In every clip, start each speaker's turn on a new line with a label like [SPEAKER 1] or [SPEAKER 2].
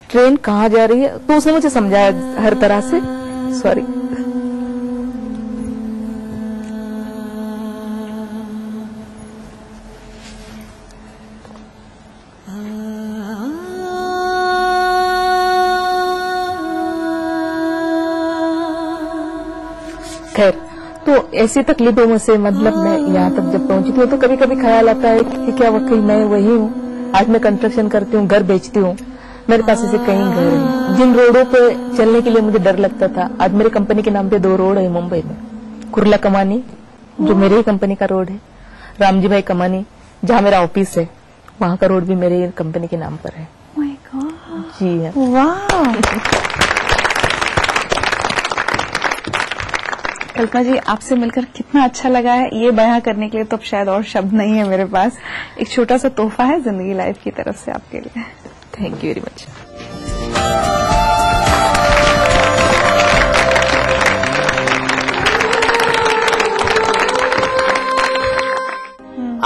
[SPEAKER 1] Train कहाँ जा रही है, तो उसने मुझे समझाया हर तरह से। सॉरी। खैर, तो ऐसी तकलीफों से मतलब मैं यहाँ तक जब पहुंची थी तो कभी कभी ख्याल आता है कि क्या वाकई मैं वही हूँ। आज मैं कंस्ट्रक्शन करती हूँ, घर बेचती हूँ, मेरे पास ऐसे कई घर हैं जिन रोडों पे चलने के लिए मुझे डर लगता था। आज मेरी कंपनी के नाम पे 2 रोड है मुंबई में। कुर्ला कमानी जो मेरी ही कंपनी का रोड है, रामजी भाई कमानी जहाँ मेरा ऑफिस है, वहाँ का रोड भी मेरी कंपनी के नाम पर है।
[SPEAKER 2] My God.
[SPEAKER 1] जी है।
[SPEAKER 2] वाह। कल्पना जी, आपसे मिलकर कितना अच्छा लगा है, ये बयां करने के लिए तो अब शायद और शब्द नहीं है मेरे पास। एक छोटा सा तोहफा है जिंदगी लाइफ की तरफ से आपके लिए।
[SPEAKER 1] Thank you very much.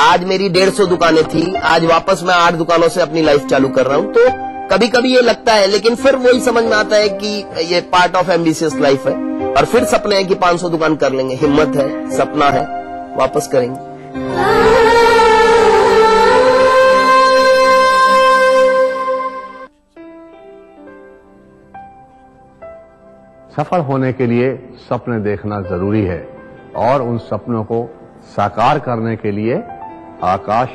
[SPEAKER 3] आज मेरी 150 दुकानें थी, आज वापस मैं 8 दुकानों से अपनी लाइफ चालू कर रहा हूँ। तो कभी कभी ये लगता है, लेकिन फिर वही समझ में आता है कि ये पार्ट ऑफ एम्बिशियस लाइफ है। और फिर सपने हैं कि 500 दुकान कर लेंगे, हिम्मत है, सपना है, वापस करेंगे।
[SPEAKER 4] सफल होने के लिए सपने देखना जरूरी है और उन सपनों को साकार करने के लिए आकाश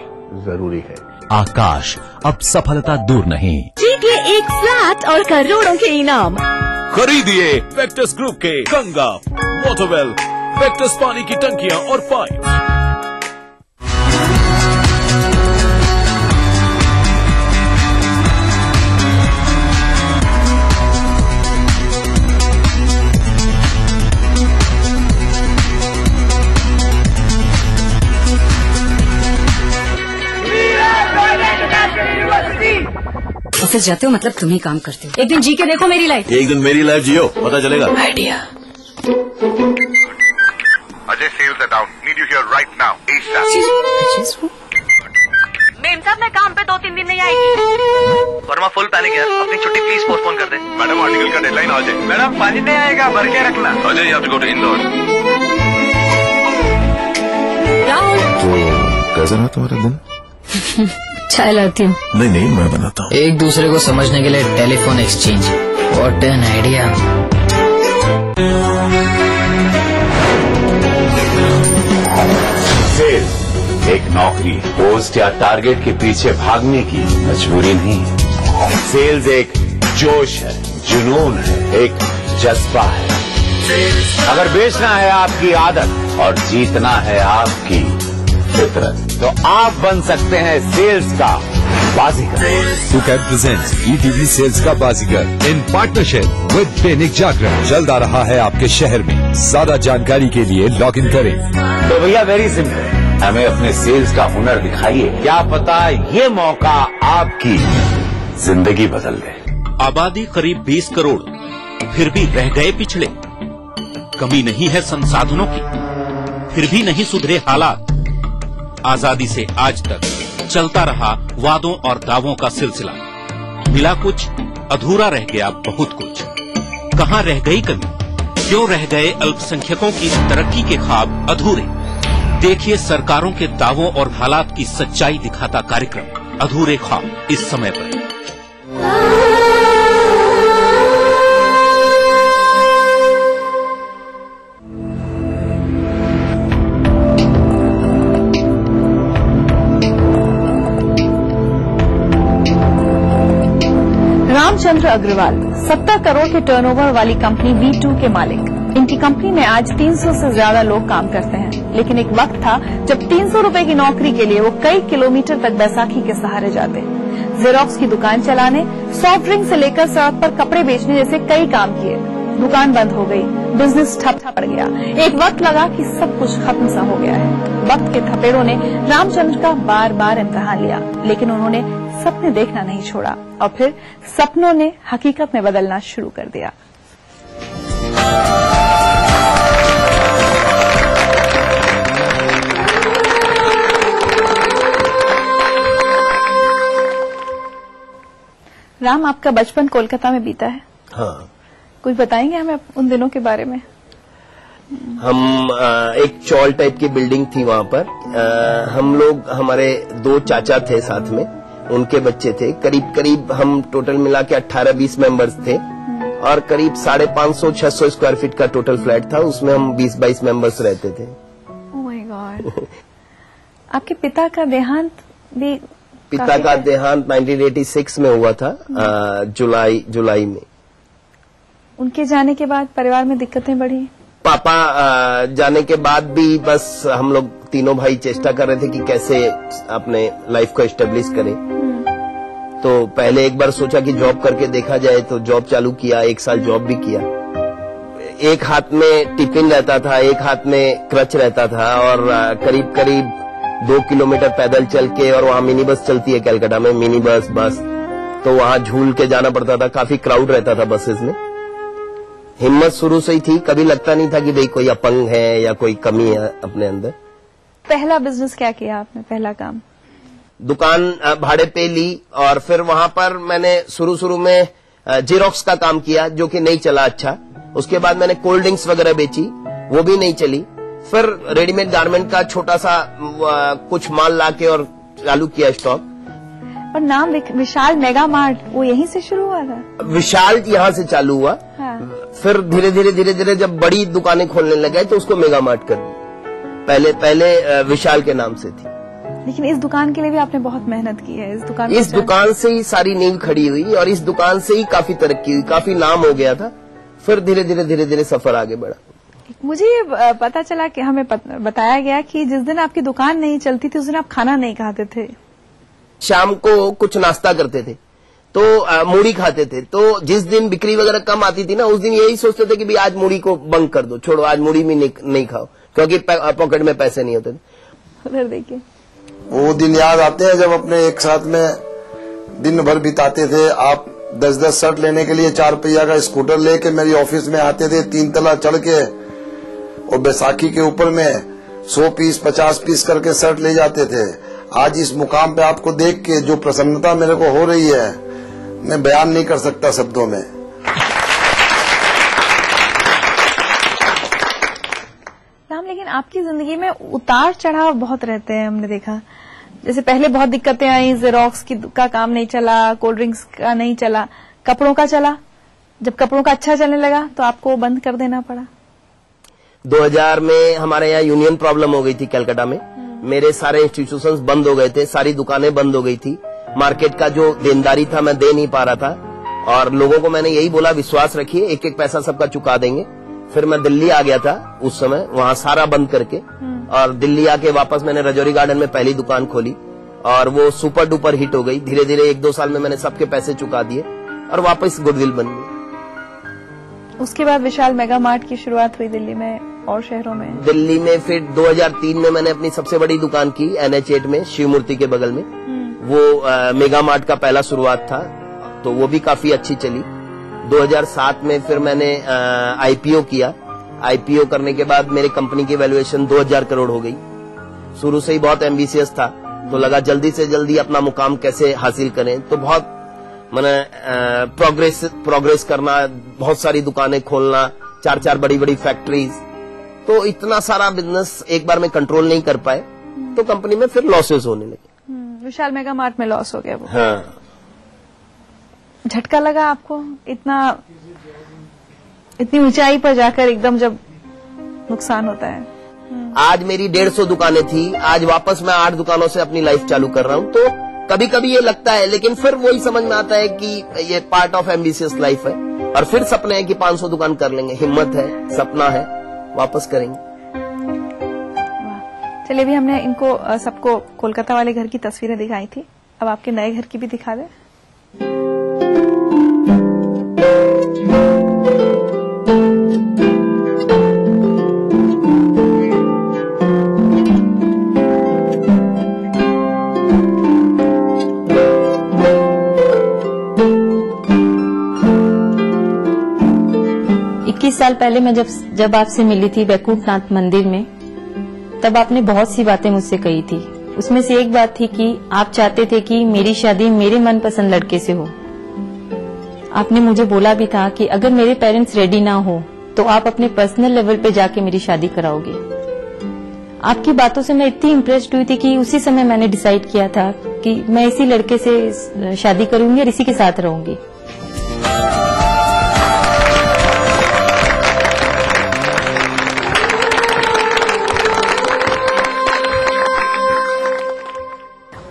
[SPEAKER 4] जरूरी है।
[SPEAKER 5] आकाश, अब सफलता दूर नहीं।
[SPEAKER 6] जीतिए एक फ्लैट और करोड़ों के इनाम।
[SPEAKER 5] खरीदिए वेक्टर्स ग्रुप के गंगा, वाटरवेल, वेक्टर्स पानी की टंकियां और पाइप।
[SPEAKER 6] ऑफिस जाते हो मतलब तुम ही काम करते हो। एक दिन जी के देखो मेरी लाइफ।
[SPEAKER 5] एक दिन मेरी लाइफ जियो, पता चलेगा।
[SPEAKER 6] Idea.
[SPEAKER 7] Ajay sales down, need you here right now ASAP।
[SPEAKER 8] Memsahib, मैं काम पे 2-3 दिन नहीं आएगी।
[SPEAKER 9] वर्मा फुल पैनिक है, अपनी छुट्टी प्लीज पोस्टपोन कर दे।
[SPEAKER 7] मैडम आर्टिकल का डेडलाइन आ जाए।
[SPEAKER 9] मैडम पानी नहीं आएगा, भर के रखना।
[SPEAKER 7] Ajay you have to go to Indore.
[SPEAKER 6] Rahul,
[SPEAKER 7] तो कैसा रहा तुम्हारा दिन?
[SPEAKER 6] चाय लाती हूँ।
[SPEAKER 7] नहीं मैं बनाता हूँ।
[SPEAKER 10] एक दूसरे को समझने के लिए telephone exchange. What an idea.
[SPEAKER 11] Sales एक नौकरी, पोस्ट या टारगेट के पीछे भागने की मजबूरी नहीं है। सेल्स एक जोश है, जुनून है, एक जज्बा है। अगर बेचना है आपकी आदत और जीतना है आपकी फितरत, तो आप बन सकते हैं सेल्स का बाजीगर।
[SPEAKER 5] सुकैट प्रेजेंट्स ETV सेल्स का बाजीगर in partnership with Dainik Jagran जल्द आ रहा है आपके शहर में। ज्यादा जानकारी के लिए लॉग इन करें।
[SPEAKER 11] तो भैया वेरी सिंपल, हमें अपने सेल्स का हुनर दिखाइए। क्या पता ये मौका आपकी जिंदगी बदल दे।
[SPEAKER 12] आबादी करीब 20 करोड़, फिर भी रह गए पिछड़े। कमी नहीं है संसाधनों की, फिर भी नहीं सुधरे हालात। आजादी से आज तक चलता रहा वादों और दावों का सिलसिला। मिला कुछ, अधूरा रह गया बहुत कुछ। कहाँ रह गई कमी? क्यों रह गए अल्पसंख्यकों की तरक्की के ख्वाब अधूरे? देखिए सरकारों के दावों और हालात की सच्चाई दिखाता कार्यक्रम अधूरे ख्वाब, इस समय पर।
[SPEAKER 2] रामचंद्र अग्रवाल 70 करोड़ के टर्नओवर वाली कंपनी V2 के मालिक। इनकी कंपनी में आज 300 से ज्यादा लोग काम करते हैं, लेकिन एक वक्त था जब 300 रुपए की नौकरी के लिए वो कई किलोमीटर तक बैसाखी के सहारे जाते। जेरोक्स की दुकान चलाने, सॉफ्ट ड्रिंक से लेकर सड़क पर कपड़े बेचने जैसे कई काम किए। दुकान बंद हो गई, बिजनेस ठप पड़ गया। एक वक्त लगा कि सब कुछ खत्म सा हो गया है। वक्त के थपेड़ों ने रामचंद्र का बार बार इम्तिहान लिया, लेकिन उन्होंने सपने देखना नहीं छोड़ा और फिर सपनों ने हकीकत में बदलना शुरू कर दिया। राम, आपका बचपन कोलकाता में बीता है।
[SPEAKER 3] हाँ।
[SPEAKER 2] कुछ बताएंगे हमें उन दिनों के बारे में?
[SPEAKER 3] हम एक चॉल टाइप की बिल्डिंग थी वहां पर। हम लोग, हमारे 2 चाचा थे साथ में, उनके बच्चे थे। करीब करीब हम टोटल मिला के 18-20 मेंबर्स थे और करीब 550-600 स्क्वायर फीट का टोटल फ्लैट था। उसमें हम 20-22 मेंबर्स रहते थे।
[SPEAKER 2] Oh my God. आपके पिता का देहांत भी?
[SPEAKER 3] पिता का देहांत 1986 में हुआ था, जुलाई में।
[SPEAKER 2] उनके जाने के बाद परिवार में दिक्कतें बढ़ी?
[SPEAKER 3] पापा जाने के बाद भी बस हम लोग तीनों भाई चेष्टा कर रहे थे कि कैसे अपने लाइफ को एस्टेब्लिश करें। तो पहले एक बार सोचा कि जॉब करके देखा जाए, तो जॉब चालू किया। 1 साल जॉब भी किया। एक हाथ में टिफिन रहता था, एक हाथ में क्रच रहता था और करीब करीब 2 किलोमीटर पैदल चल के, और वहाँ मिनी बस चलती है कलकत्ता में, मिनी बस, तो वहाँ झूल के जाना पड़ता था। काफी क्राउड रहता था बसेस में। हिम्मत शुरू से ही थी, कभी लगता नहीं था कि भाई कोई अपंग है या कोई कमी है अपने अंदर।
[SPEAKER 2] पहला बिजनेस क्या किया आपने? पहला काम?
[SPEAKER 3] दुकान भाड़े पे ली और फिर वहां पर मैंने शुरू में जेरोक्स का काम किया, जो कि नहीं चला अच्छा। उसके बाद मैंने कोल्ड ड्रिंक्स वगैरह बेची, वो भी नहीं चली। फिर रेडीमेड गारमेंट का छोटा सा कुछ माल लाके और चालू किया स्टॉक।
[SPEAKER 2] और नाम विशाल मेगा मार्ट, वो यहीं से शुरू हुआ था?
[SPEAKER 3] विशाल यहाँ से चालू हुआ।
[SPEAKER 2] हाँ।
[SPEAKER 3] फिर धीरे धीरे जब बड़ी दुकानें खोलने लगे तो उसको मेगा मार्ट कर दी। पहले विशाल के नाम से थी।
[SPEAKER 2] लेकिन इस दुकान के लिए भी आपने बहुत मेहनत की है। इस
[SPEAKER 3] दुकान से ही सारी नींव खड़ी हुई और इस दुकान से ही काफी तरक्की हुई, काफी नाम हो गया था। फिर धीरे धीरे सफर आगे बढ़ा।
[SPEAKER 2] मुझे ये पता चला कि हमें बताया गया कि जिस दिन आपकी दुकान नहीं चलती थी उस दिन आप खाना नहीं खाते थे।
[SPEAKER 3] शाम को कुछ नाश्ता करते थे, तो मूढ़ी खाते थे। तो जिस दिन बिक्री वगैरह कम आती थी ना, उस दिन यही सोचते थे कि भाई आज मूढ़ी को बंद कर दो, छोड़ो, आज मूढ़ी भी नहीं खाओ, क्योंकि पॉकेट में पैसे नहीं होते थे।
[SPEAKER 2] उधर देखिए,
[SPEAKER 13] वो दिन याद आते हैं जब अपने एक साथ में दिन भर बिताते थे। आप 10-10 शर्ट लेने के लिए 4 पहिया का स्कूटर लेके मेरी ऑफिस में आते थे, 3 तला चढ़ के, और बैसाखी के ऊपर में 100 पीस 50 पीस करके शर्ट ले जाते थे। आज इस मुकाम पे आपको देख के जो प्रसन्नता मेरे को हो रही है, मैं बयान नहीं कर सकता शब्दों में।
[SPEAKER 2] राम, लेकिन आपकी जिंदगी में उतार चढ़ाव बहुत रहते हैं, हमने देखा। जैसे पहले बहुत दिक्कतें आई, जेरोक्स का काम नहीं चला, कोल्ड ड्रिंक्स का नहीं चला, कपड़ों का चला। जब कपड़ों का अच्छा चलने लगा तो आपको बंद कर देना पड़ा।
[SPEAKER 3] 2000 में हमारे यहाँ यूनियन प्रॉब्लम हो गई थी कलकत्ता में। मेरे सारे इंस्टीट्यूशंस बंद हो गए थे, सारी दुकानें बंद हो गई थी। मार्केट का जो देनदारी था मैं दे नहीं पा रहा था, और लोगों को मैंने यही बोला, विश्वास रखिए, एक एक पैसा सबका चुका देंगे। फिर मैं दिल्ली आ गया था उस समय, वहां सारा बंद करके, और दिल्ली आके वापस मैंने रजौरी गार्डन में पहली दुकान खोली और वो सुपर डुपर हिट हो गई। धीरे धीरे 1-2 साल में मैंने सबके पैसे चुका दिए और वापस गुडविल बन गई।
[SPEAKER 2] उसके बाद विशाल मेगा मार्ट की शुरुआत हुई दिल्ली में और शहरों में।
[SPEAKER 3] दिल्ली में फिर 2003 में मैंने अपनी सबसे बड़ी दुकान की NH8 में, शिव मूर्ति के बगल में। वो मेगा मार्ट का पहला शुरुआत था, तो वो भी काफी अच्छी चली। 2007 में फिर मैंने IPO किया। IPO करने के बाद मेरी कंपनी की वैल्यूएशन 2000 करोड़ हो गई। शुरू से ही बहुत एम्बिशियस था, तो लगा जल्दी से जल्दी अपना मुकाम कैसे हासिल करें। तो बहुत मैंने प्रोग्रेस करना, बहुत सारी दुकानें खोलना, 4-4 बड़ी फैक्ट्रीज, तो इतना सारा बिजनेस एक बार में कंट्रोल नहीं कर पाए, तो कंपनी में फिर लॉसेस होने लगे।
[SPEAKER 2] विशाल मेगा मार्ट में लॉस हो गया वो।
[SPEAKER 3] हाँ।
[SPEAKER 2] झटका लगा आपको इतनी ऊंचाई पर जाकर एकदम जब नुकसान होता है?
[SPEAKER 3] आज मेरी 150 दुकानें थी, आज वापस मैं 8 दुकानों से अपनी लाइफ चालू कर रहा हूँ। तो कभी कभी ये लगता है, लेकिन फिर वही समझ में आता है कि ये पार्ट ऑफ एम्बिशियस लाइफ है। और फिर सपने हैं कि 500 दुकान कर लेंगे, हिम्मत है, सपना है, वापस करेंगे।
[SPEAKER 2] चलिए, अभी हमने इनको सबको कोलकाता वाले घर की तस्वीरें दिखाई थी, अब आपके नए घर की भी दिखा दें।
[SPEAKER 14] 21 साल पहले मैं जब आपसे मिली थी वैकुंठनाथ मंदिर में, तब आपने बहुत सी बातें मुझसे कही थी। उसमें से एक बात थी कि आप चाहते थे कि मेरी शादी मेरे मनपसंद लड़के से हो। आपने मुझे बोला भी था कि अगर मेरे पेरेंट्स रेडी ना हो तो आप अपने पर्सनल लेवल पे जाके मेरी शादी कराओगे। आपकी बातों से मैं इतनी इम्प्रेस्ड हुई थी कि उसी समय मैंने डिसाइड किया था कि मैं इसी लड़के से शादी करूंगी और इसी के साथ रहूंगी।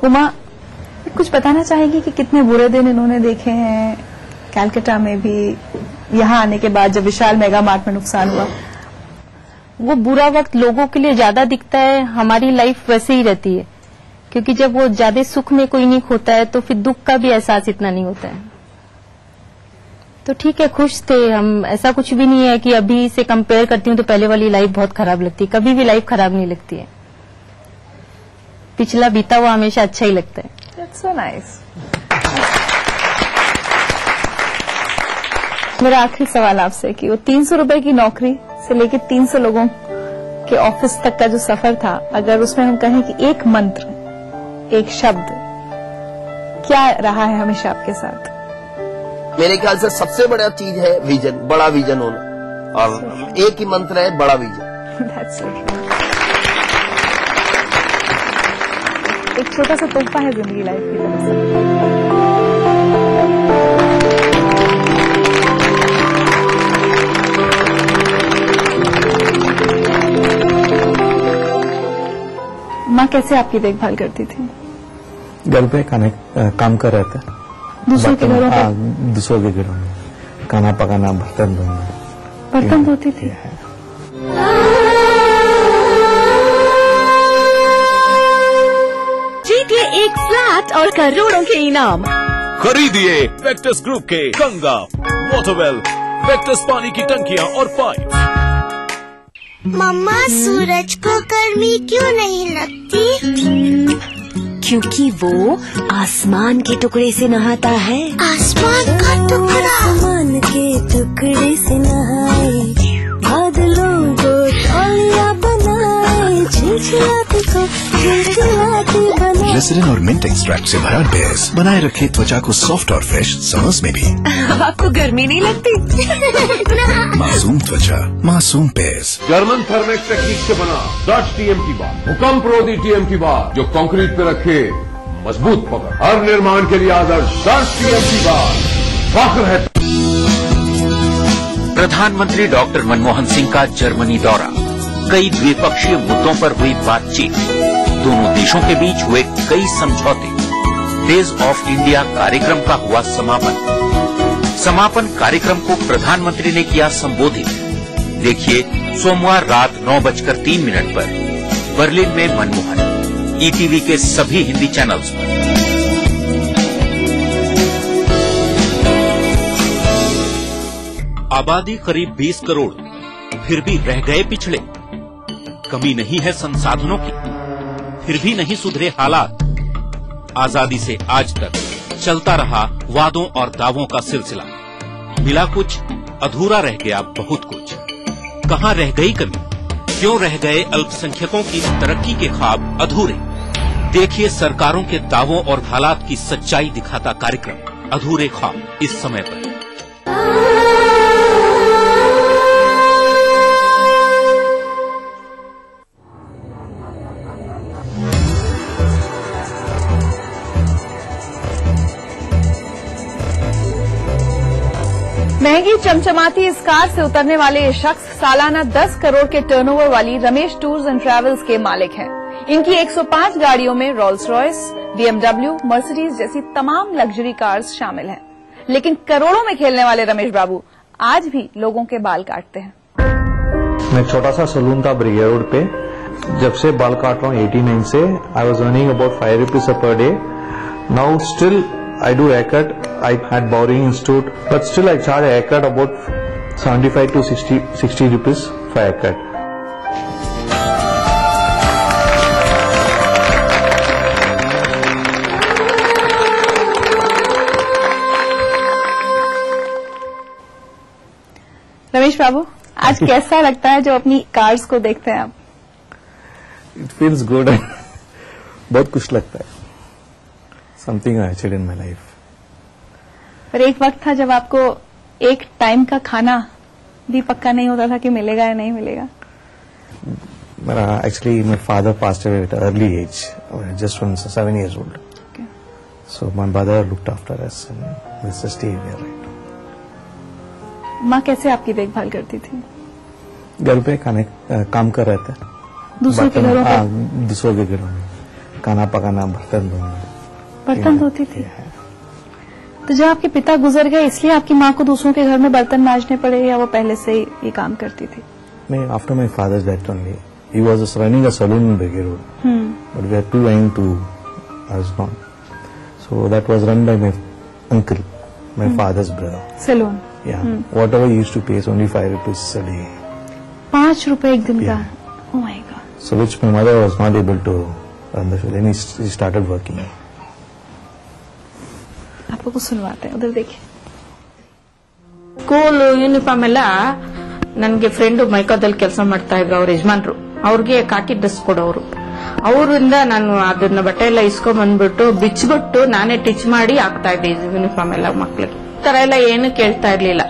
[SPEAKER 2] उमा, कुछ बताना चाहेगी कि कितने बुरे दिन इन्होंने देखे हैं कैलकाटा में भी, यहाँ आने के बाद जब विशाल मेगा मार्ट में नुकसान हुआ?
[SPEAKER 14] वो बुरा वक्त लोगों के लिए ज्यादा दिखता है, हमारी लाइफ वैसे ही रहती है, क्योंकि जब वो ज्यादा सुख में कोई नहीं खोता है तो फिर दुख का भी एहसास इतना नहीं होता है। तो ठीक है, खुश थे हम, ऐसा कुछ भी नहीं है कि अभी से कंपेयर करती हूँ तो पहले वाली लाइफ बहुत खराब लगती है, कभी भी लाइफ खराब नहीं लगती है। पिछला बीता हुआ हमेशा अच्छा ही लगता है।
[SPEAKER 2] That's so nice. मेरा आखिरी सवाल आपसे कि वो 300 रुपए की नौकरी से लेकर 300 लोगों के ऑफिस तक का जो सफर था, अगर उसमें हम कहें कि एक मंत्र, एक शब्द, क्या रहा है हमेशा आपके साथ?
[SPEAKER 3] मेरे ख्याल से सबसे बड़ा चीज है विजन, बड़ा विजन होना, और एक ही मंत्र है बड़ा विजन।
[SPEAKER 2] That's so true. एक छोटा सा तोहफा है जिंदगी लाइफ की तरफ से। माँ कैसे आपकी देखभाल करती थी?
[SPEAKER 15] घर पे काम कर रहे थे,
[SPEAKER 2] दूसरों के घरों पे?
[SPEAKER 15] दूसरों के घरों में खाना पकाना, बर्तन धोना।
[SPEAKER 2] बर्तन धोती थी?
[SPEAKER 16] जीतिए एक फ्लैट और करोड़ों के इनाम।
[SPEAKER 5] खरीदिए वेक्टस ग्रुप के गंगा, वाटरवेल, वेक्टस पानी की टंकियां और पाइप।
[SPEAKER 17] मम्मा, सूरज को गर्मी क्यों नहीं लगती?
[SPEAKER 16] क्योंकि वो आसमान के टुकड़े से नहाता है।
[SPEAKER 17] आसमान का टुकड़ा?
[SPEAKER 16] आसमान के टुकड़े से नहाए, बादलों को तौलिया बनाए, झिलझिलाते को झिलझिलाते बनाए।
[SPEAKER 18] ग्लिसरीन और मिंट एक्सट्रैक्ट से भरा बेस बनाए रखे त्वचा को सॉफ्ट और फ्रेश समर्स में भी।
[SPEAKER 16] आपको गर्मी नहीं लगती?
[SPEAKER 18] मासूम त्वचा, मासूम बेस।
[SPEAKER 4] जर्मन थर्मेक टेक्निक से बना डच टीएमटी बार, भूकंप रोधी टीएमटी बार, जो कंक्रीट पे रखे मजबूत पकड़। हर निर्माण के लिए आदर्श डच टीएमटी बार, फख्र है।
[SPEAKER 12] प्रधानमंत्री डॉक्टर मनमोहन सिंह का जर्मनी दौरा, कई द्विपक्षीय मुद्दों पर हुई बातचीत, दोनों देशों के बीच हुए कई समझौते, डेज ऑफ इंडिया कार्यक्रम का हुआ समापन कार्यक्रम को प्रधानमंत्री ने किया संबोधित। देखिए सोमवार रात 9:03 पर बर्लिन में मनमोहन, ईटीवी के सभी हिंदी चैनल्स पर। आबादी करीब 20 करोड़, फिर भी रह गए पिछड़े। कमी नहीं है संसाधनों की, फिर भी नहीं सुधरे हालात। आजादी से आज तक चलता रहा वादों और दावों का सिलसिला। मिला कुछ, अधूरा रह गया बहुत कुछ। कहां रह गई कमी? क्यों रह गए अल्पसंख्यकों की तरक्की के ख्वाब अधूरे? देखिए सरकारों के दावों और हालात की सच्चाई दिखाता कार्यक्रम अधूरे ख्वाब, इस समय पर।
[SPEAKER 2] महंगी चमचमाती इस कार से उतरने वाले ये शख्स सालाना 10 करोड़ के टर्नओवर वाली रमेश टूर्स एंड ट्रैवल्स के मालिक हैं। इनकी 105 गाड़ियों में रोल्स रॉयस, BMW, मर्सिडीज जैसी तमाम लग्जरी कार्स शामिल हैं। लेकिन करोड़ों में खेलने वाले रमेश बाबू आज भी लोगों के बाल काटते हैं।
[SPEAKER 15] मैं छोटा सा सलून था ब्रिगेड रोड पे, जब से बाल काट रहा हूँ 89 से। I was earning about 5 rupees per day. Now still I do haircut. I had Bowring Institute, but still I charge a haircut about 75 to 60 rupees for haircut.
[SPEAKER 2] Ramesh बाबू, आज कैसा लगता है जो अपनी कार्स को देखते हैं आप?
[SPEAKER 15] It feels good. बहुत खुश लगता है। Something I achieved in my life.
[SPEAKER 2] पर एक वक्त था जब आपको एक टाइम का खाना भी पक्का नहीं होता था कि मिलेगा या नहीं मिलेगा।
[SPEAKER 15] Actually, my father passed away at an early age, just when 7 years old.
[SPEAKER 2] Okay.
[SPEAKER 15] So my brother looked after us, and this is stay here right now.
[SPEAKER 2] माँ कैसे आपकी देखभाल करती थी?
[SPEAKER 15] घर पे काम कर रहे थे,
[SPEAKER 2] दूसरों के घरों पे?
[SPEAKER 15] दूसरों के घरों में खाना पकाना, बर्तन धोना।
[SPEAKER 2] बर्तन धोती थी। तो जब आपके पिता गुजर गए इसलिए आपकी माँ को दूसरों के घर में बर्तन मांजने पड़े, या वो पहले से ही ये काम करती थी?
[SPEAKER 15] नहीं, after my father's death only. He was running a saloon in Brigade Road, but we are too young to us not. So that was run by my uncle, my father's brother.
[SPEAKER 2] Saloon.
[SPEAKER 15] Yeah. Whatever he used to pay is only 5 rupees a day.
[SPEAKER 2] 5 रुपए एक दिन का? Oh my God.
[SPEAKER 15] So which my mother was not able to run the show. Then he started working.
[SPEAKER 2] आपको कुछ सुनवाते हैं, उधर देखिए।
[SPEAKER 1] School uniform ಎಲ್ಲ ನನಗೆ ಫ್ರೆಂಡ್ ಮೈಕೋದಲ್ಲಿ ಕೆಲಸ ಮಾಡ್ತಾ ಇದ್ರು, ಅವ್ರ ಯಜಮಾನ್ರು, ಅವ್ರಿಗೆ ಕಾಕಿ ಡ್ರೆಸ್ ಕೊಡೋರು. ಅವರಿಂದ ನಾನು ಅದನ್ನ ಬಟ್ಟೆ ಎಲ್ಲ ಇಸ್ಕೊಂಡ್ ಬಂದ್ಬಿಟ್ಟು ಬಿಚ್ಚಿಬಿಟ್ಟು ನಾನೇ ಟಿಚ್ ಮಾಡಿ ಹಾಕ್ತಾ ಇದ್ದೆ ಯೂನಿಫಾರ್ಮ್ ಎಲ್ಲ ಮಕ್ಳಿಗೆ. ಈ ತರ ಎಲ್ಲ ಏನು ಕೇಳ್ತಾ ಇರ್ಲಿಲ್ಲ.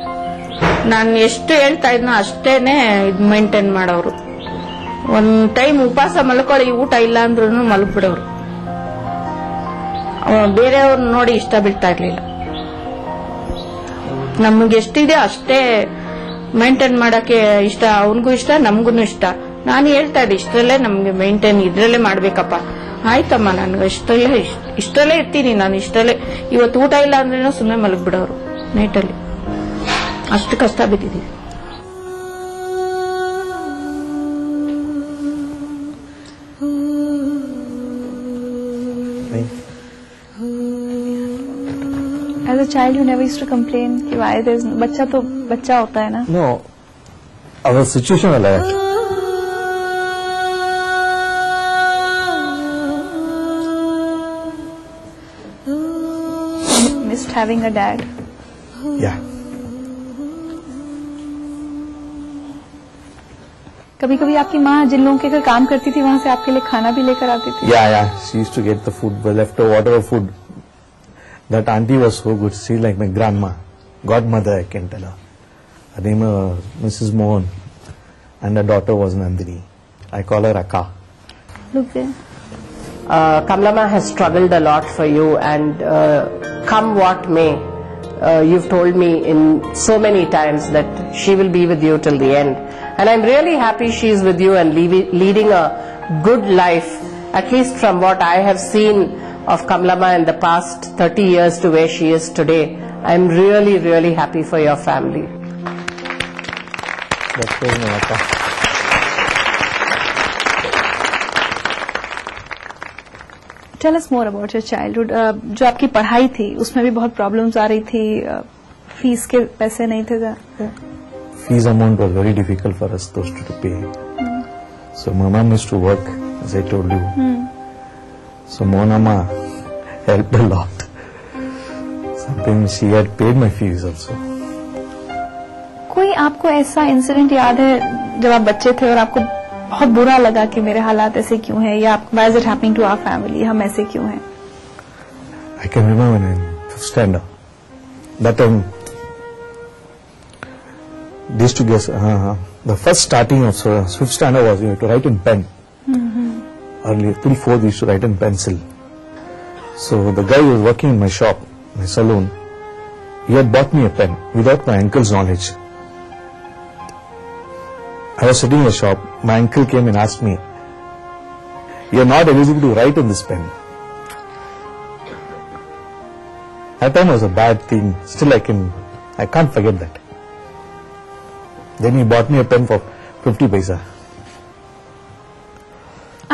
[SPEAKER 1] ನಾನು ಎಷ್ಟು ಹೇಳ್ತಾ ಇದ್ನೋ ಅಷ್ಟೇನೆ ಮೇಂಟೈನ್ ಮಾಡೋರು. ಒಂದ್ ಟೈಮ್ ಉಪವಾಸ ಮಲ್ಕೊಳ್ಳಿ, ಊಟ ಇಲ್ಲ ಅಂದ್ರೂ ಮಲ್ಗ್ಬಿಡೋರು. ಬೇರೆಯವ್ರನ್ನ ನೋಡಿ ಇಷ್ಟ ಬೀಳ್ತಾ ಇರ್ಲಿಲ್ಲ. ನಮ್ಗೆ ಎಷ್ಟಿದೆ ಅಷ್ಟೇ ಮೇಂಟೈನ್ ಮಾಡಕ್ಕೆ ಇಷ್ಟ, ಅವನಿಗೂ ಇಷ್ಟ, ನಮಗೂ ಇಷ್ಟ. ನಾನು ಹೇಳ್ತಾ ಇದ್ದೆ ಇಷ್ಟರಲ್ಲೇ ನಮ್ಗೆ ಮೇಂಟೈನ್ ಇದ್ರಲ್ಲೇ ಮಾಡ್ಬೇಕಪ್ಪ. ಆಯ್ತಮ್ಮ, ನನ್ಗೆ ಇಷ್ಟರಲ್ಲೇ ಇರ್ತೀನಿ, ನಾನು ಇಷ್ಟರಲ್ಲೇ. ಇವತ್ತು ಊಟ ಇಲ್ಲ ಅಂದ್ರೇನೋ ಸುಮ್ಮನೆ ಮಲಗ್ಬಿಡೋರು ನೈಟಲ್ಲಿ. ಅಷ್ಟು ಕಷ್ಟ ಬಿದ್ದಿದ್ದೀವಿ.
[SPEAKER 2] As a child, you never used to complain कि why there's बच्चा तो बच्चा होता है ना?
[SPEAKER 15] No, our situation अलग है.
[SPEAKER 2] Missed having a dad.
[SPEAKER 15] Yeah.
[SPEAKER 2] कभी-कभी आपकी माँ जिन लोगों के घर काम करती थी वहाँ से आपके लिए खाना भी लेकर आती थी?
[SPEAKER 15] Yeah. She used to get the food, leftover whatever food. That auntie was so good. She's like my grandma, godmother, I can tell her. Her name was Mrs. Mohan, and her daughter was Nandini. I call her Akka.
[SPEAKER 2] Look there.
[SPEAKER 19] Kamlama has struggled a lot for you, and come what may, you've told me in so many times that she will be with you till the end. And I'm really happy she's with you and leading a good life, at least from what I have seen of Kamlama in the past 30 years to where she is today. I'm really, really happy for your family.
[SPEAKER 15] That's very nice.
[SPEAKER 2] Tell us more about your childhood. जो आपकी पढ़ाई थी उसमें भी बहुत problems आ रही थी, fees के पैसे नहीं थे.
[SPEAKER 15] Fees amount was very difficult for us those to pay. So my mom used to work, as I told you. So Monama helped a lot. Sometimes she had paid my fees also.
[SPEAKER 2] कोई आपको ऐसा incident याद है जब आप बच्चे थे और आपको बहुत बुरा लगा कि मेरे हालात ऐसे क्यों हैं, या why is it happening to our family, हम ऐसे क्यों हैं?
[SPEAKER 15] I can remember when in 5th standard. That time, they used to guess. The first starting of 5th standard was you have to write in pen. Earlier, till 4th, we used to write in pencil. So the guy who was working in my shop, my saloon, he had bought me a pen without my uncle's knowledge. I was sitting in the shop. My uncle came and asked me, "You are not eligible to write on this pen." That time was a bad thing. Still, I can't forget that. Then he bought me a pen for 50 paisa.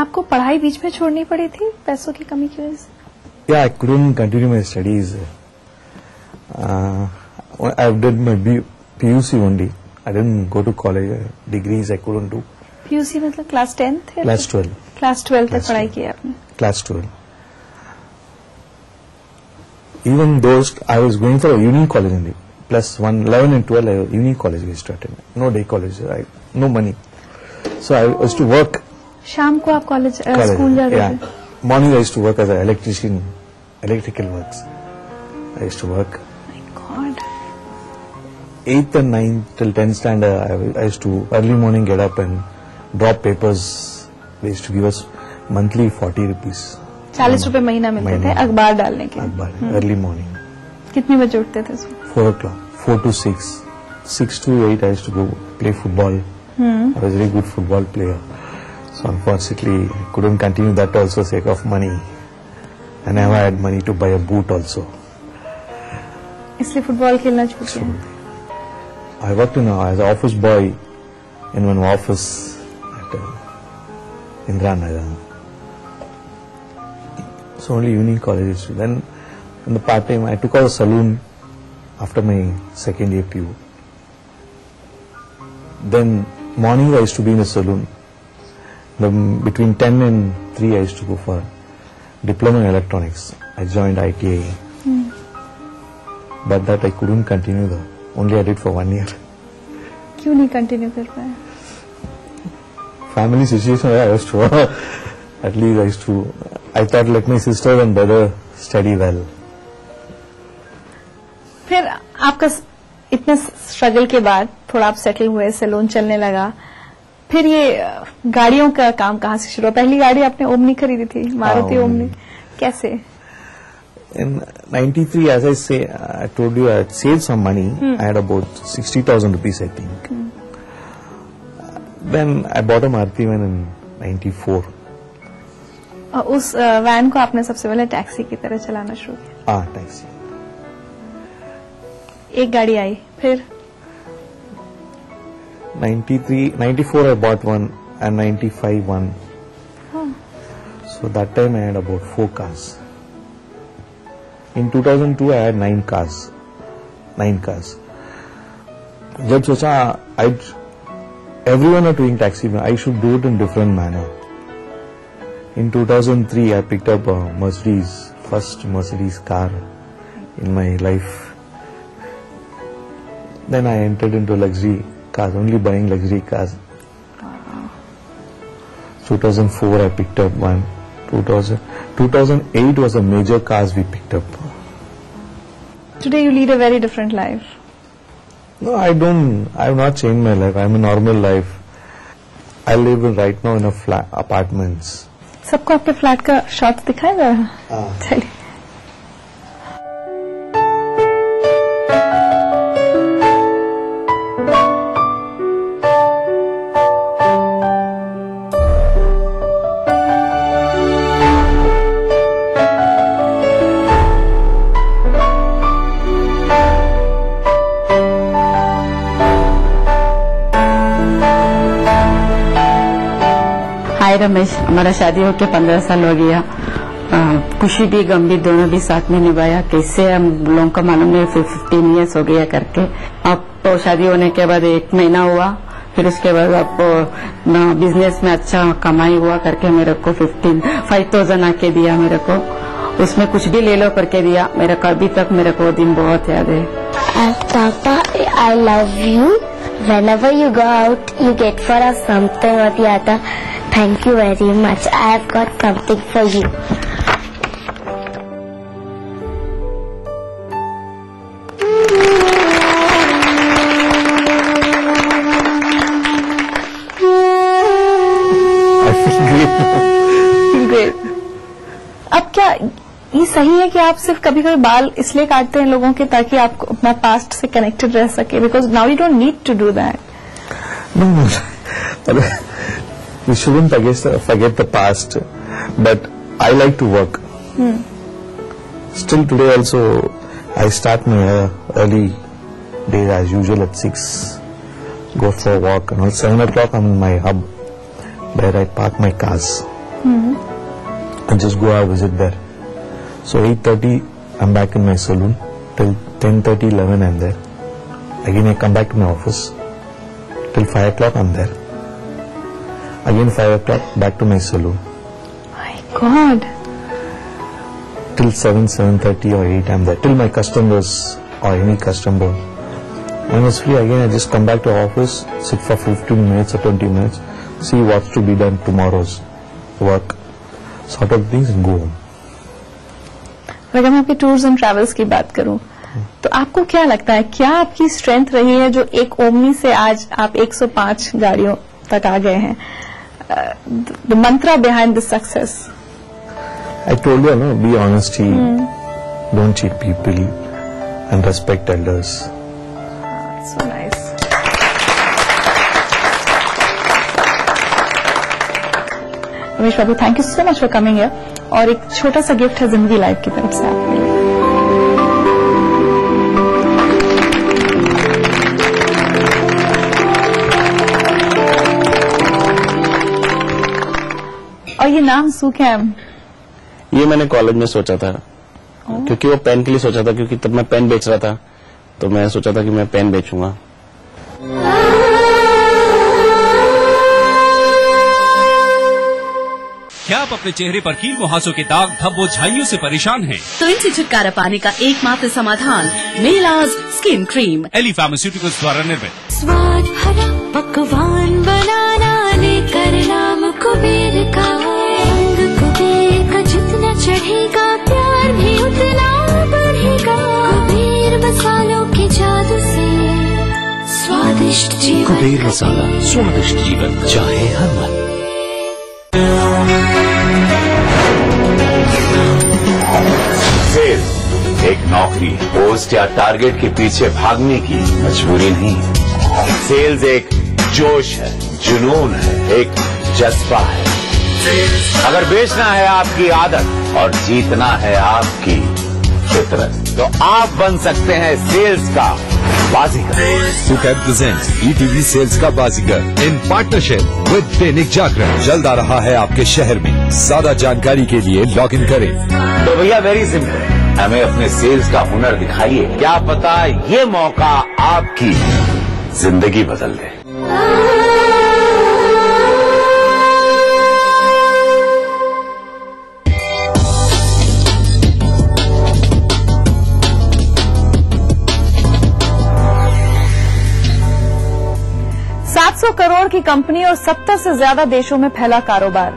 [SPEAKER 2] आपको पढ़ाई बीच में छोड़नी पड़ी थी पैसों की कमी की वजह से?
[SPEAKER 15] Yeah, I couldn't continue my studies. I did my PUC only. I didn't go to college. Degrees I couldn't do.
[SPEAKER 2] PUC मतलब क्लास 10th?
[SPEAKER 15] Class 12.
[SPEAKER 2] क्लास 12 तक पढ़ाई की आपने?
[SPEAKER 15] Class 12. Even those I was going for a union college only. Plus 11 and 12 union college we started. No day college. No money. So I used to work.
[SPEAKER 2] शाम को आप college school जाते थे?
[SPEAKER 15] Morning I used to work as an electrician, electrical works. I used to work. 8th and 9th till 10th standard, I used to early morning get up and drop papers. They used to give us monthly 40 rupees.
[SPEAKER 2] 40 रुपए महीना मिलते थे अखबार डालने के।
[SPEAKER 15] अखबार early morning.
[SPEAKER 2] कितने बजे उठते थे सुबह?
[SPEAKER 15] 4 o'clock, 4 to 6, 6 to 8 I used to go play football. I was a very good football player. So unfortunately, I couldn't continue that also sake of money. I never had money to buy a boot also.
[SPEAKER 2] इसलिए football खेलना छूट गया।
[SPEAKER 15] I worked as an office boy in one office at Indira Nagar. So only evening colleges. Then in the part time, I took out a saloon after my second year PU. Then morning I used to be in the saloon. Between 10 and 3 I used to go for diploma in electronics. I joined ITI. But that I couldn't continue. Only I did for 1 year.
[SPEAKER 2] क्यों नहीं continue कर पाए?
[SPEAKER 15] Family situation I used to at least I used to I thought let my sister and brother study well.
[SPEAKER 2] फिर आपका इतना struggle के बाद थोड़ा आप सेटल हुए, सैलून चलने लगा, फिर ये गाड़ियों का काम कहाँ से शुरू हुआ? पहली गाड़ी आपने ओमनी खरीदी थी, मारुति ओमनी, कैसे?
[SPEAKER 15] In 93, as I say, I told you I had saved some money. I had about 60,000 rupees, I think. Then I bought a Maruti van in 94.
[SPEAKER 2] उस वैन को आपने सबसे पहले टैक्सी की तरह चलाना शुरू किया?
[SPEAKER 15] हाँ, टैक्सी।
[SPEAKER 2] एक गाड़ी आई, फिर?
[SPEAKER 15] 94 I bought one and 95 one. So that time I had about 4 cars. In 2002 I had 9 cars. 9 cars. जब सोचा everyone are doing taxi, I should do it in different manner. In 2003 I picked up a Mercedes, first Mercedes car in my life. Then I entered into luxury cars, only buying luxury cars. 2004 I picked up one. 2008 was a major cars we picked up.
[SPEAKER 2] Today you lead a very different life.
[SPEAKER 15] No, I have not changed my life. I am a normal life. I live right now in a flat apartments.
[SPEAKER 2] सबको आपके flat का shot दिखाएगा? चलिए।
[SPEAKER 20] हाय रमेश, हमारा शादी होके 15 साल हो गया। खुशी भी गम भी दोनों भी साथ में निभाया। कैसे हम लोगों को मालूम नहीं, 15 इयर्स हो गया करके। अब तो शादी होने के बाद 1 महीना हुआ, फिर उसके बाद अब बिजनेस में अच्छा कमाई हुआ करके मेरे को 5,000 आके दिया मेरे को। उसमें कुछ भी ले लो करके दिया मेरे को। अभी तक मेरे को दिन बहुत याद है।
[SPEAKER 17] पापा, I love you. Whenever you go out, you get for us something or the other. Thank you very much. I have got something for you.
[SPEAKER 15] I feel great.
[SPEAKER 2] अब क्या ये सही है कि आप सिर्फ कभी कभी बाल इसलिए काटते हैं लोगों के ताकि आप अपना पास्ट से कनेक्टेड रह सके? Because now you don't need to do that.
[SPEAKER 15] No. We shouldn't forget the past, but I like to work. Still today also, I start my early day as usual at 6. Go for a walk, and at 7 o'clock I'm in my hub where I park my cars. And just go out visit there. So 8:30 I'm back in my saloon till 10:30, 11 I'm there. Again I come back to my office till 5 o'clock I'm there. Again 5 o'clock back to my saloon.
[SPEAKER 2] My God.
[SPEAKER 15] Till 7, 7:30 or 8 I'm there. Till my customers or any customer. When it's free again I just come back to office, sit for 15 minutes or 20 minutes, see what's to be done tomorrow's work, sort of things and go home.
[SPEAKER 2] अगर मैं आपके tours and travels की बात करूं, तो आपको क्या लगता है, क्या आपकी स्ट्रेंथ रही है जो एक ओमनी से आज आप 105 गाड़ियों तक आ गए हैं? The Mantra behind this success?
[SPEAKER 15] I told you, no, be honesty, don't cheat people, and respect elders.
[SPEAKER 2] So nice. Ramesh Babu, thank you so much for coming here. और एक छोटा सा गिफ्ट है जिंदगी लाइफ की तरफ से आपके लिए। और ये नाम सुकैम,
[SPEAKER 21] ये मैंने कॉलेज में सोचा था, क्योंकि वो पेन के लिए सोचा था, क्योंकि तब मैं पेन बेच रहा था, तो मैं सोचा था कि मैं पेन बेचूंगा।
[SPEAKER 12] क्या आप अपने चेहरे पर कील मुहासों के दाग, धब्बों, झाइयों से परेशान हैं?
[SPEAKER 6] तो इनसे छुटकारा पाने का एकमात्र समाधान मेलाज स्किन क्रीम,
[SPEAKER 12] एली फार्मास्यूटिकल्स द्वारा निर्मित।
[SPEAKER 16] स्वाद भरा पकवान बनाना लेकर नाम कुबेर का, रंग कुबेर का जितना चढ़ेगा प्यार भी उतना बढ़ेगा। कुबेर मसालों के जादू से स्वादिष्ट जीवन,
[SPEAKER 5] कुबेर मसाला, स्वादिष्ट जीवन चाहे हर मन।
[SPEAKER 11] सेल्स एक नौकरी, पोस्ट या टारगेट के पीछे भागने की मजबूरी नहीं। सेल्स एक जोश है, जुनून है, एक जज्बा है। अगर बेचना है आपकी आदत और जीतना है आपकी फितरत, तो आप बन सकते हैं सेल्स का बाजीगर।
[SPEAKER 5] सुकैम प्रेजेंट्स ईटीवी सेल्स का बाजीगर in partnership with Dainik Jagran. जल्द आ रहा है आपके शहर में। ज्यादा जानकारी के लिए लॉग इन करें।
[SPEAKER 11] तो भैया वेरी सिंपल, हमें अपने सेल्स का हुनर दिखाइए, क्या पता ये मौका आपकी जिंदगी बदल दे।
[SPEAKER 2] करोड़ की कंपनी और 70 से ज्यादा देशों में फैला कारोबार।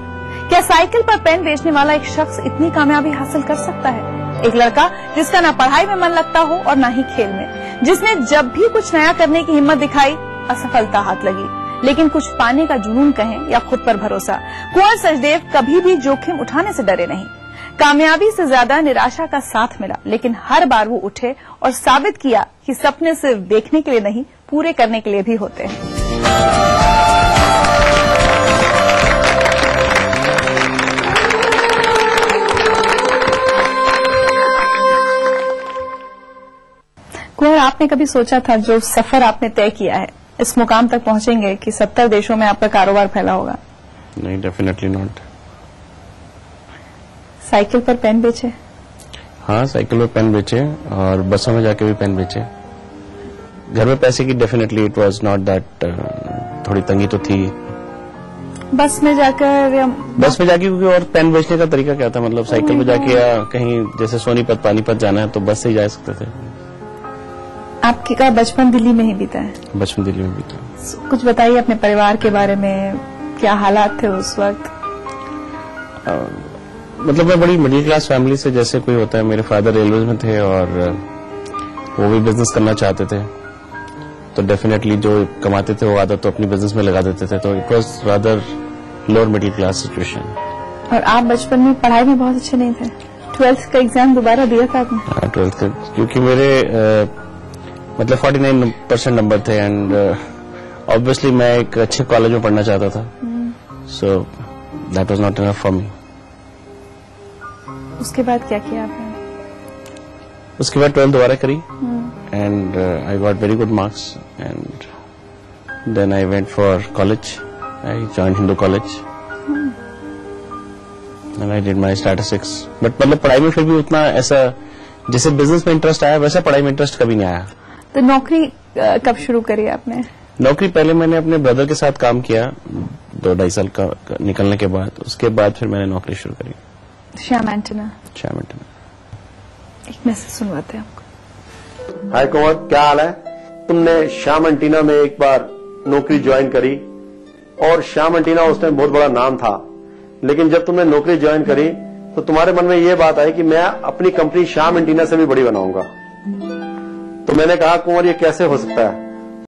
[SPEAKER 2] क्या साइकिल पर पेन बेचने वाला एक शख्स इतनी कामयाबी हासिल कर सकता है? एक लड़का जिसका ना पढ़ाई में मन लगता हो और ना ही खेल में, जिसने जब भी कुछ नया करने की हिम्मत दिखाई असफलता हाथ लगी, लेकिन कुछ पाने का जुनून कहें या खुद पर भरोसा, कुंवर सचदेव कभी भी जोखिम उठाने से डरे नहीं। कामयाबी से ज्यादा निराशा का साथ मिला, लेकिन हर बार वो उठे और साबित किया कि सपने सिर्फ देखने के लिए नहीं, पूरे करने के लिए भी होते हैं। कुंवर, आपने कभी सोचा था जो सफर आपने तय किया है, इस मुकाम तक पहुंचेंगे कि 70 देशों में आपका कारोबार फैला होगा?
[SPEAKER 21] नहीं, डेफिनेटली नॉट।
[SPEAKER 2] साइकिल पर पेन बेचे?
[SPEAKER 21] हाँ, साइकिल पर पेन बेचे और बसों में जाके भी पेन बेचे। घर में पैसे की definitely it was not that, थोड़ी तंगी तो थी।
[SPEAKER 2] बस में जाकर या
[SPEAKER 21] बस में जाके, क्योंकि और पेन बेचने का तरीका क्या था, मतलब साइकिल पे जाके या कहीं जैसे सोनीपत पानीपत जाना है तो बस से ही जा सकते थे।
[SPEAKER 2] आपकी का बचपन दिल्ली में ही बीता है?
[SPEAKER 21] बचपन दिल्ली में बीता।
[SPEAKER 2] कुछ बताइए अपने परिवार के बारे में, क्या हालात थे उस वक्त?
[SPEAKER 21] मतलब मैं बड़ी मिडिल क्लास फैमिली से जैसे कोई होता है। मेरे फादर रेलवे में थे और वो भी बिजनेस करना चाहते थे, तो डेफिनेटली जो कमाते थे वो आदत तो अपनी बिजनेस में लगा देते थे, तो it was rather lower middle class situation.
[SPEAKER 2] और आप बचपन में पढ़ाई में बहुत अच्छे नहीं थे? 12th का एग्जाम दोबारा दिया था आपने?
[SPEAKER 21] हाँ, 12th का, क्योंकि मेरे मतलब 49% नंबर थे एंड ऑब्वियसली मैं एक अच्छे कॉलेज में पढ़ना चाहता था, so that was not enough for me.
[SPEAKER 2] उसके बाद क्या किया आपने?
[SPEAKER 21] उसके बाद 12th दोबारा करी and I got very good marks and then I went for college. I joined Hindu College and I did my statistics. But मतलब पढ़ाई में फिर भी उतना ऐसा, जैसे बिजनेस में इंटरेस्ट आया वैसा पढ़ाई में इंटरेस्ट कभी नहीं आया।
[SPEAKER 2] तो नौकरी कब शुरू करी आपने?
[SPEAKER 21] नौकरी पहले मैंने अपने ब्रदर के साथ काम किया 2-2.5 साल का निकलने के बाद, उसके बाद फिर मैंने नौकरी शुरू करी।
[SPEAKER 2] श्याम एंटेना।
[SPEAKER 21] श्याम एंटेना।
[SPEAKER 2] एक मैसेज सुनवाते हैं आपको।
[SPEAKER 22] हाय कुंवर, क्या हाल है? तुमने श्याम एंटेना में एक बार नौकरी ज्वाइन करी और श्याम एंटेना उस टाइम बहुत बड़ा नाम था, लेकिन जब तुमने नौकरी ज्वाइन करी तो तुम्हारे मन में ये बात आई कि मैं अपनी कंपनी श्याम एंटेना से भी बड़ी बनाऊंगा। तो मैंने कहा कुंवर ये कैसे हो सकता है?